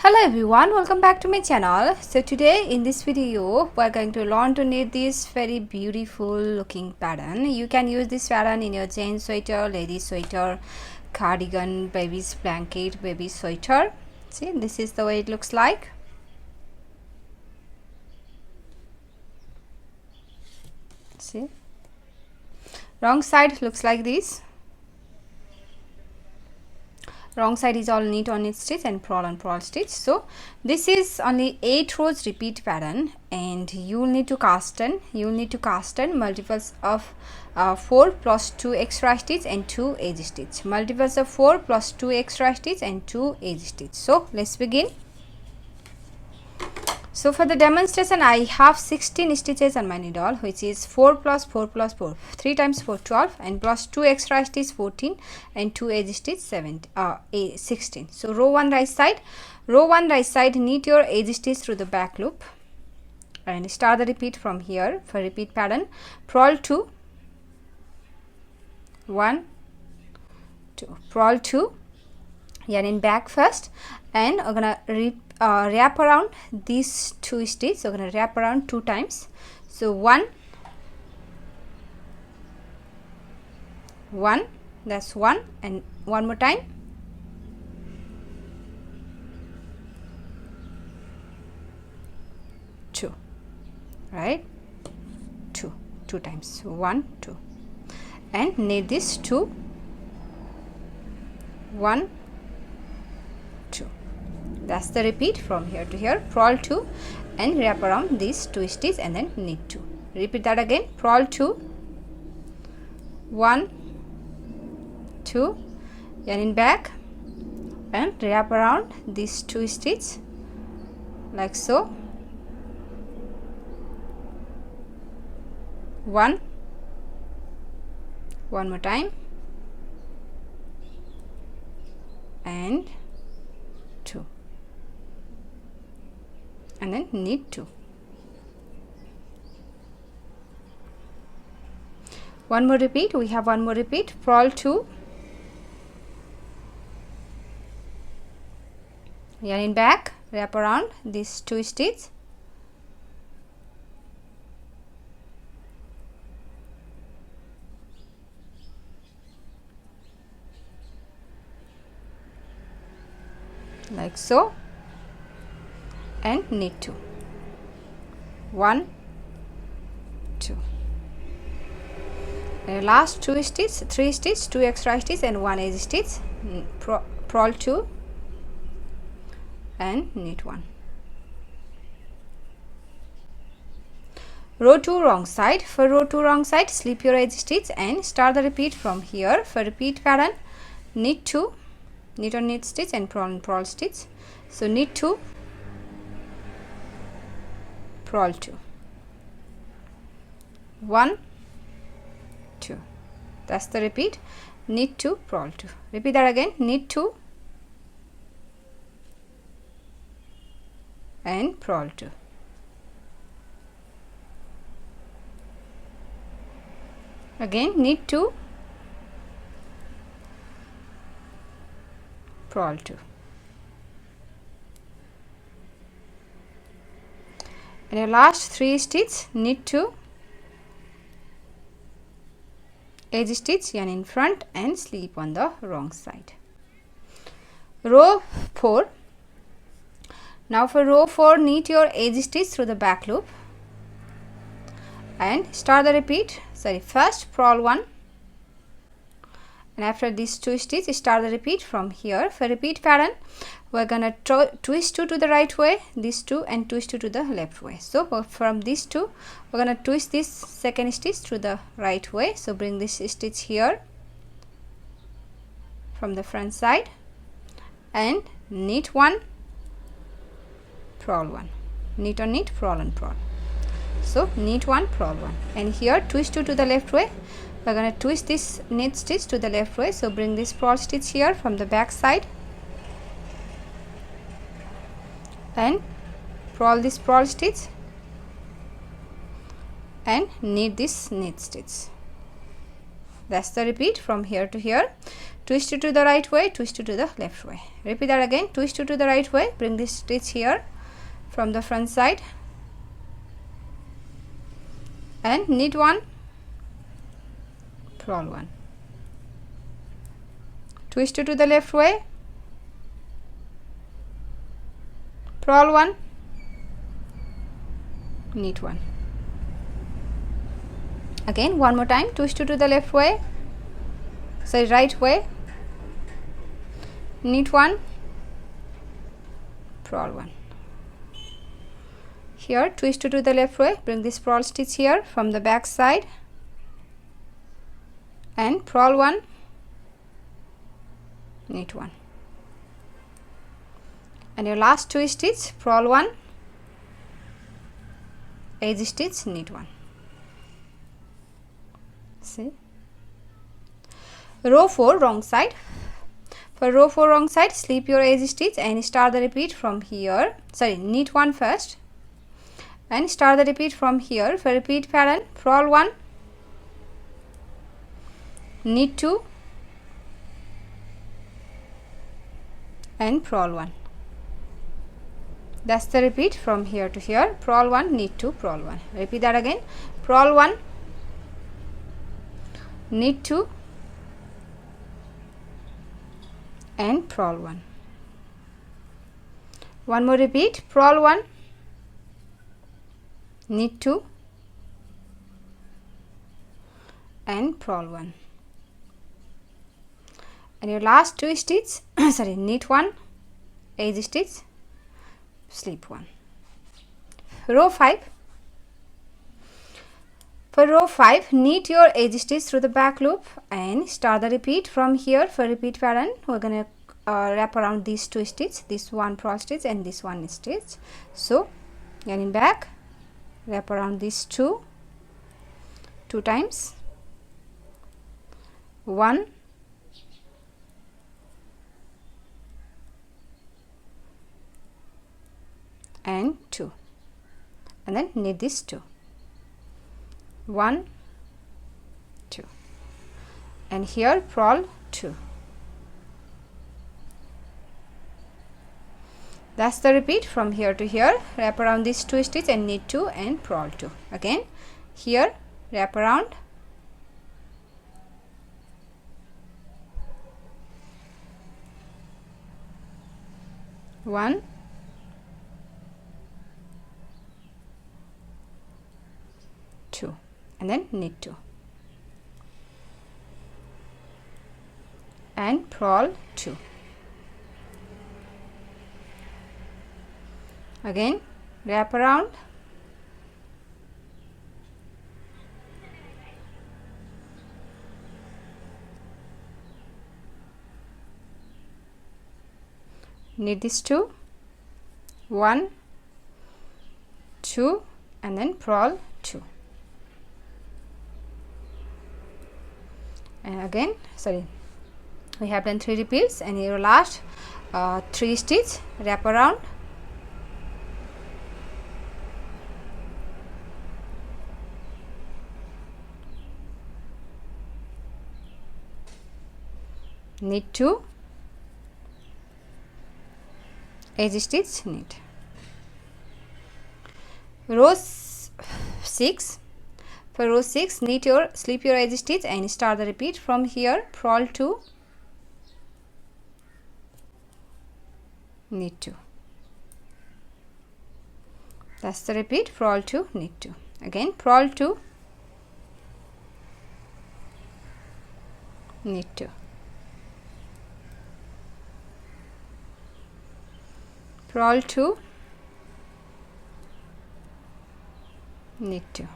Hello everyone, welcome back to my channel. So today in this video we are going to learn to knit this very beautiful looking pattern. You can use this pattern in your jeans sweater, lady sweater, cardigan, baby's blanket, baby sweater. See, this is the way it looks like. See, wrong side looks like this. Wrong side is all knit on knit stitch and purl on purl stitch. So this is only 8 rows repeat pattern, and you will need to cast on multiples of 4 plus 2 extra stitch and 2 edge stitch, multiples of 4 plus 2 extra stitch and 2 edge stitch. So let's begin. So for the demonstration I have 16 stitches on my needle, which is 4 plus 4 plus 4, 3 times 4 12, and plus 2 extra stitch 14 and 2 edge stitch 16. So row 1 right side knit your edge stitch through the back loop and start the repeat from here. For repeat pattern, purl 2, 1 2, purl 2, yarn in back first, and we're gonna wrap around these 2 stitches. So we're gonna wrap around 2 times. So 1, that's 1, and one more time, 2, right? 2 times, 1 2, and knit this 2, 1 2. That's the repeat from here to here. Purl 2 and wrap around these 2 stitches and then knit 2. Repeat that again. Purl 2, 1 2, yarn in back and wrap around these 2 stitches like so. 1, one more time, and 2, and then knit 2. One more repeat. We have one more repeat. Purl 2, yarn in back, wrap around these 2 stitches, like so, and knit 2. 1 2. And last 2 stitches, 3 stitches, 2 extra stitches and 1 edge stitch. Purl 2 and knit 1. Row 2 wrong side. For row 2 wrong side, slip your edge stitch and start the repeat from here. For repeat pattern, knit 2, knit on knit stitch and purl on purl stitch. So knit 2, purl 2, 1 2. That's the repeat. Knit 2, purl 2. Repeat that again. Knit 2 and purl 2. Again knit 2, purl 2. And your last 3 stitches, knit 2, edge stitch, yarn in front and slip on the wrong side. Row 4. Now for row 4, knit your edge stitch through the back loop and start the repeat. First purl 1, and after these 2 stitches start the repeat from here. For repeat pattern, we're gonna twist 2 to the right way, these 2, and twist 2 to the left way. So from these 2 we're gonna twist this second stitch to the right way. So bring this stitch here from the front side and knit 1, purl 1, knit on knit, purl on purl. So knit 1, purl 1, and here twist 2 to the left way. We're going to twist this knit stitch to the left way. So bring this purl stitch here from the back side and purl this purl stitch and knit this knit stitch. That's the repeat from here to here. Twist it to the right way, twist it to the left way. Repeat that again. Twist it to the right way, bring this stitch here from the front side and knit 1, purl 1. Twist it to the left way, purl 1, knit 1. Again, one more time. Twist it to the left way, sorry, right way, knit 1, purl 1. Here, twist it to the left way, bring this purl stitch here from the back side and purl 1, knit 1. And your last 2 stitch, purl 1, edge stitch, knit 1. See? Row 4 wrong side. For row 4 wrong side, slip your edge stitch and start the repeat from here. Sorry, knit 1 first and start the repeat from here. For repeat pattern, purl 1, knit 2 and purl 1. That's the repeat from here to here. Purl 1, knit 2, purl 1. Repeat that again. Purl 1, knit 2 and purl 1. One more repeat. Purl 1, knit 2 and purl 1. And your last 2 stitch, sorry, knit 1, edge stitch, slip 1. Row 5. For row 5, knit your edge stitch through the back loop and start the repeat from here. For repeat pattern, we're going to wrap around these 2 stitches, this one purl stitch and this one stitch. So, getting back, wrap around these 2 times, 1, and 2, and then knit this 2, 1, 2, and here purl 2. That's the repeat from here to here. Wrap around these 2 stitches and knit 2 and purl 2. Again, here wrap around, one, two, and then knit 2 and purl 2. Again, wrap around, knit this 2, 1, 2, and then purl 2. And again, sorry, we have done 3 repeats, and your last 3 stitch, wrap around, knit 2, edge stitch, knit. Row 6. For row 6, slip your edge stitch and start the repeat from here. Purl 2, knit 2. That's the repeat. Purl 2, knit 2. Again, purl 2, knit 2. Purl 2, knit 2.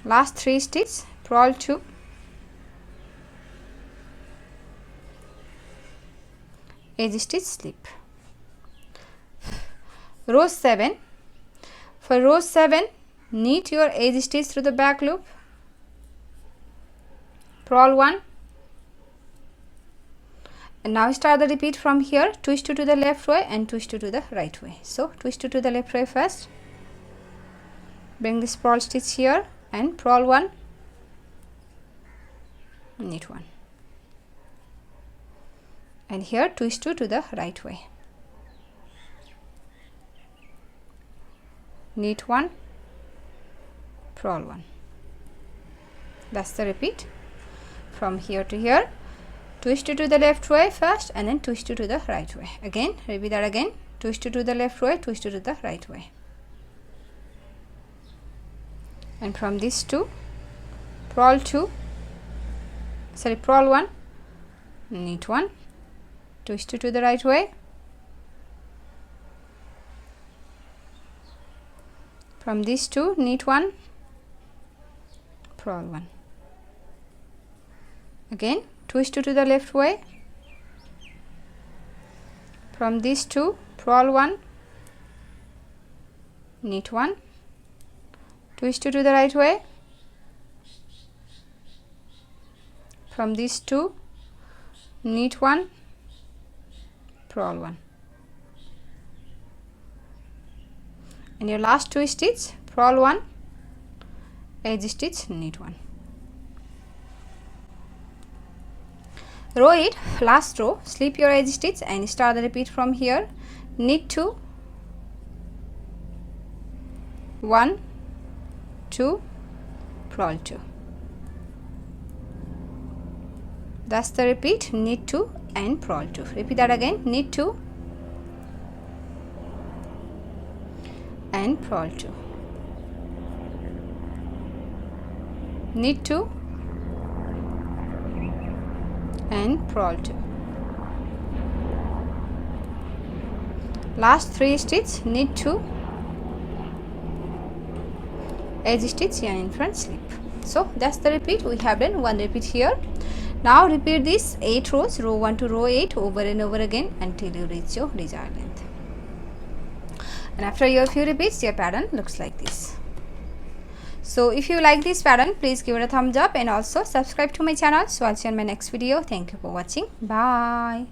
Last 3 stitches, purl 2, edge stitch, slip. Row 7. For row 7, knit your edge stitch through the back loop, purl 1, and now start the repeat from here. Twist it to the left way and twist it to the right way. So twist it to the left way first, bring this purl stitch here and purl 1, knit 1, and here twist 2 to the right way, knit 1, purl 1. That's the repeat from here to here. Twist 2 to the left way first, and then twist 2 to the right way. Again, repeat that again. Twist 2 to the left way, twist 2 to the right way. And from this 2, purl 1, knit 1, twist 2 to the right way. From this 2, knit 1, purl 1. Again, twist 2 to the left way. From this 2, purl 1, knit 1, twist 2 to the right way. From this 2, knit 1, purl 1. And your last 2 stitch, purl 1, edge stitch, knit 1. Row it, last row, slip your edge stitch and start the repeat from here. Knit 2, 1, 2, purl 2. That's the repeat, knit 2 and purl 2. Repeat that again, knit 2 and purl 2. Knit 2 and purl 2. Last 3 stitch, knit 2, edge stitch, yarn in front, slip. So that's the repeat. We have done 1 repeat here. Now repeat this 8 rows, row 1 to row 8, over and over again until you reach your desired length. And after your few repeats, your pattern looks like this. So if you like this pattern, please give it a thumbs up and also subscribe to my channel. So I'll see you in my next video. Thank you for watching. Bye.